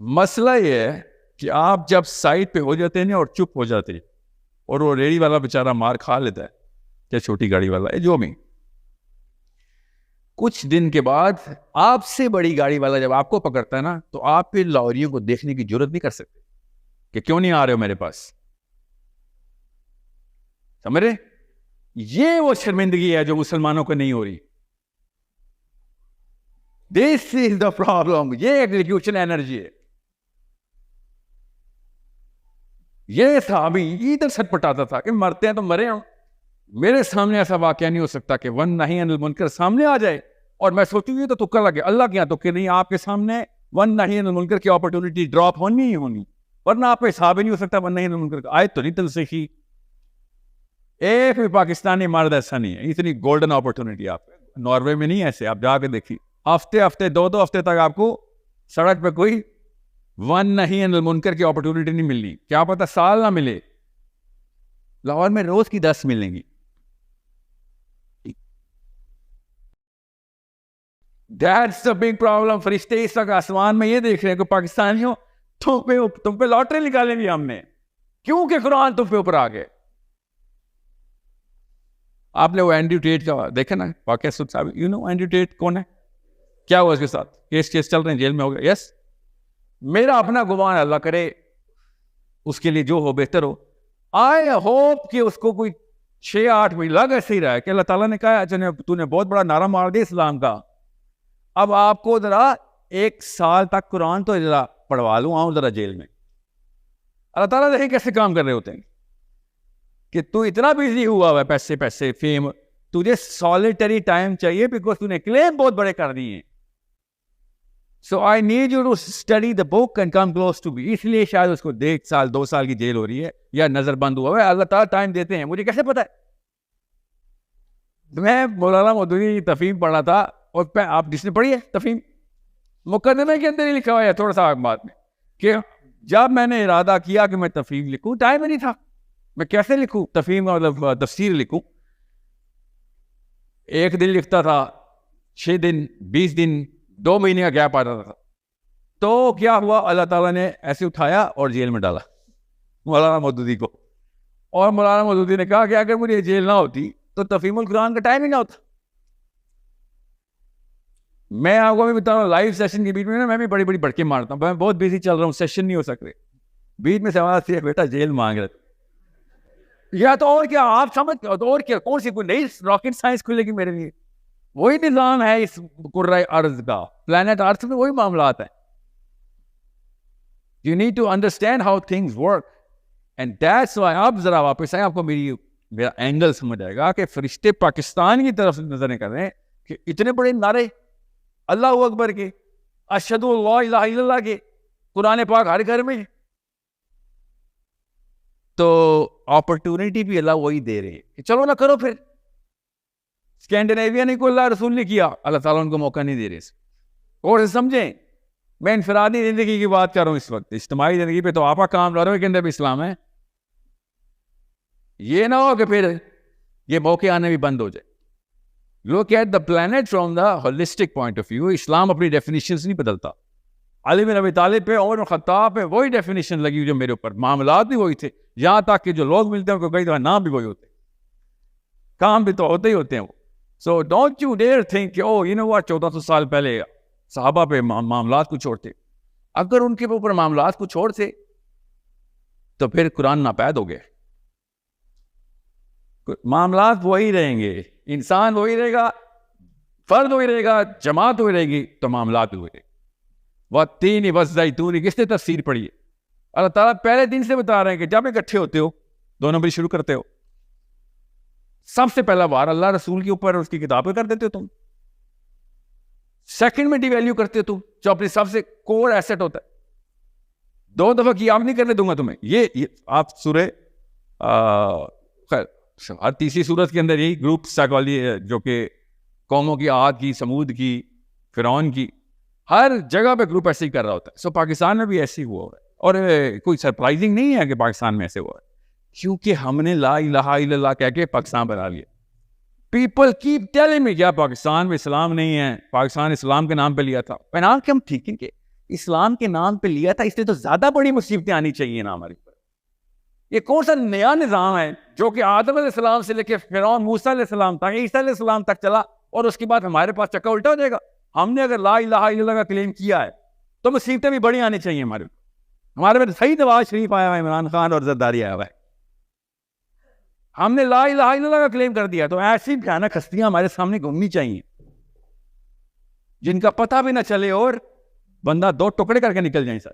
مسئلہ یہ ہے کہ آپ جب سائٹ پہ ہو جاتے ہیں اور چپ ہو جاتے ہیں اور وہ ریڑھی والا بیچارہ مار کھا لیتا ہے یا چھوٹی گاڑی والا ہے جو بھی، کچھ دن کے بعد آپ سے بڑی گاڑی والا جب آپ کو پکڑتا ہے نا تو آپ پھر لاہوریوں کو دیکھنے کی جرت نہیں کر سکتے کہ کیوں نہیں آ رہے ہو میرے پاس. سمجھ رہے؟ یہ وہ شرمندگی ہے جو مسلمانوں کو نہیں ہو رہی. دس از دا پرابلم. یہ ایگزیکیوشن انرجی ہے. یہ صحابی ادھر سٹ پٹاتا تھا کہ مرتے ہیں تو مرے ہوں. میرے سامنے ایسا واقعہ نہیں ہو سکتا کہ ون نہی عن المنکر سامنے آ جائے اور میں سوچوں یہ تو تکا لگے. اللہ کے یہاں تکے نہیں، آپ کے سامنے ون نہی عن المنکر کی اپرچونٹی ڈراپ ہونی ہی ہونی، ورنہ آپ کو حساب ہی نہیں ہو سکتا. ون نہی عن المنکر کا آیت تو نہیں تنسیخی. ایک بھی پاکستانی مرد ایسا نہیں ہے. اتنی گولڈن اپرچونٹی آپ ناروے میں نہیں ایسے. آپ جا کے دیکھیے، ہفتے دو ہفتے تک آپ کو سڑک پہ کوئی ون نہی عن المنکر کی اپرچونٹی نہیں ملنی. کیا پتا سال نہ ملے، لاہور میں روز کی 10 ملیں گی. That's the big problem. فرشتے اس وقت آسمان میں یہ دیکھ رہے ہیں کہ پاکستانیوں تم پہ لاٹری نکالیں گی ہم نے، کیونکہ قرآن تم پہ اوپر آ گئے. آپ نے وہ اینڈریو ٹیٹ کا دیکھا نا واقعہ صاحب؟ یو نو اینڈریو ٹیٹ کون ہے؟ کیا ہوا اس کے ساتھ؟ کیس چل رہے ہیں، جیل میں ہو گیا. یس، میرا اپنا گمان، اللہ کرے اس کے لیے جو ہو بہتر ہو. آئی ہوپ کہ اس کو کوئی 6-8 مہینے لگ ایسے ہی رہا ہے کہ اللہ تعالیٰ نے کہا تو نے بہت بڑا نعرہ مار دیا اسلام کا، اب آپ کو ذرا 1 سال تک قرآن تو ذرا پڑھوا لوں، آؤں ذرا جیل میں. اللہ تعالیٰ دیکھیں کیسے کام کر رہے ہوتے ہیں کہ تو اتنا بزی ہوا ہوا ہے، پیسے فیم، تجھے سالیٹری ٹائم چاہیے بیکاز تو نے کلیم بہت بڑے کر دیے ہیں. So I need you to study the book and come close to me. اس لیے شاید اس کو 1 سال 2 سال کی جیل ہو رہی ہے یا نظر بند ہوا ہے. اللہ تعالیٰ ٹائم دیتے ہیں. مجھے کیسے پتا ہے؟ میں مولانا مودودی کی تفہیم پڑھ رہا تھا، اور آپ جس نے پڑھی ہے تفہیم، مقدمے کے اندر ہی لکھا ہوا ہے تھوڑا سا بات میں کہ جب میں نے ارادہ کیا کہ میں تفہیم لکھوں، ٹائم نہیں تھا. میں کیسے لکھوں تفہیم، مطلب تفسیر لکھوں؟ 1 دن لکھتا تھا، 6 دن، 20 دن، 2 مہینے کا گیپ آتا تھا. تو کیا ہوا؟ اللہ تعالیٰ نے ایسے اٹھایا اور جیل میں ڈالا مولانا مودودی کو. اور مولانا مودودی نے کہا کہ اگر مجھے جیل نہ ہوتی تو تفہیم القرآن کا ٹائم ہی نہ ہوتا. میں آپ کو بھی بتا رہا ہوں، لائیو سیشن کے بیچ میں میں بھی بڑی بڑکے مارتا ہوں. میں بہت بزی چل رہا ہوں، سیشن نہیں ہو سکتے. بیچ میں سے آواز تھی بیٹا جیل مانگ رہے تھے، یا تو اور کیا آپ سمجھ، اور کیا کون سی کوئی نئی راکٹ سائنس کھلے گی میرے لیے؟ وہی نظام ہے اس کرۂ ارض کا، پلانٹ ارتھ میں وہی معاملات ہیں. You need to understand how things work and that's why. آپ ذرا واپس آئیں، آپ کو میرا اینگل سمجھ آئے گا کہ فرشتے پاکستان کی طرف نظریں کر رہے ہیں کہ اتنے بڑے نعرے اللہ اکبر کے، اشہد اللہ الہ الا اللہ کے، قرآن پاک ہر گھر میں. تو اپرچونٹی بھی اللہ وہی دے رہے ہیں کہ چلو نہ کرو. پھر اسکینڈینیویا نے کوئی اللہ رسول نے کیا، اللہ تعالیٰ ان کو موقع نہیں دے رہے. اور سمجھیں، میں انفرادی زندگی کی بات کر رہا ہوں اس وقت. اجتماعی زندگی پہ تو آپ کا کام لڑ رہے کے اندر بھی اسلام ہے. یہ نہ ہو کہ پھر یہ موقع آنے بھی بند ہو جائے. Look at the planet from the holistic point of view. اسلام اپنی ڈیفینیشنز نہیں بدلتا. علی بن ابی طالب پہ، عمر بن خطاب پہ وہی ڈیفینیشن لگی ہوئی جو میرے اوپر. معاملات بھی وہی تھے، یہاں تک کہ جو لوگ ملتے ہیں ان کو کئی دفعہ نام بھی وہی ہوتے، کام بھی تو ہوتے ہی ہوتے ہیں وہ. So don't you dear think کہ او یو نو واٹ 1400 سال پہلے صحابہ پہ معاملات کچھ اور تھے. اگر ان کے اوپر معاملات کچھ اور تھے تو پھر قرآن ناپید ہو گئے. معاملات وہی رہیں گے، انسان وہی رہے گا، فرد وہی رہے گا، جماعت وہی رہے گی، تو معاملات بھی وہی. والتین والزیتون، کس نے تفسیر پڑھی ہے؟ اللہ تعالیٰ پہلے دن سے بتا رہے ہیں کہ جب اکٹھے ہوتے ہو 2 نمبر شروع کرتے ہو، سب سے پہلا وار اللہ رسول کے اوپر اس کی کتابیں کر دیتے ہو تم. سیکنڈ میں ڈی ویلیو کرتے ہو تم، جو اپنی سب سے کور ایسٹ ہوتا ہے. 2 دفعہ کی آپ نہیں کرنے دوں گا تمہیں. یہ آپ سورہ خیر ہر تیسری سورت کے اندر یہی گروپ سائیکالوجی ہے جو کہ قوموں کی، عاد کی، سمود کی، فرعون کی، ہر جگہ پہ گروپ ایسے ہی کر رہا ہوتا ہے. سو پاکستان میں بھی ایسے ہی ہوا ہے، اور کوئی سرپرائزنگ نہیں ہے کہ پاکستان میں ایسے ہوا ہے، کیونکہ ہم نے لا الہ الا اللہ کہہ کے پاکستان بنا لیا. پیپل کیپ ٹیلنگ می کیا پاکستان میں اسلام نہیں ہے، پاکستان اسلام کے نام پہ لیا تھا. پہنا کہ ہم ٹھیک ہے کہ اسلام کے نام پہ لیا تھا، اس لیے تو زیادہ بڑی مصیبتیں آنی چاہیے نا ہمارے اوپر. یہ کون سا نیا نظام ہے جو کہ آدم علیہ السلام سے لے کے فرعون موسیٰ علیہ السلام تک، عیسیٰ علیہ السلام تک چلا، اور اس کے بعد ہمارے پاس چکا الٹا ہو جائے گا؟ ہم نے اگر لا الہ الا اللہ کا کلیم کیا ہے تو مصیبتیں بھی بڑی آنی چاہیے ہمارے اوپر. ہمارے میں صحیح نواز شریف آیا ہوا ہے، عمران خان اور زرداری آیا ہوا ہے. ہم نے لا الہ الا اللہ کا کلیم کر دیا تو ایسی بھیانک ہستیاں ہمارے سامنے گھومنی چاہیے جن کا پتہ بھی نہ چلے اور بندہ دو ٹکڑے کر کے نکل جائیں سر.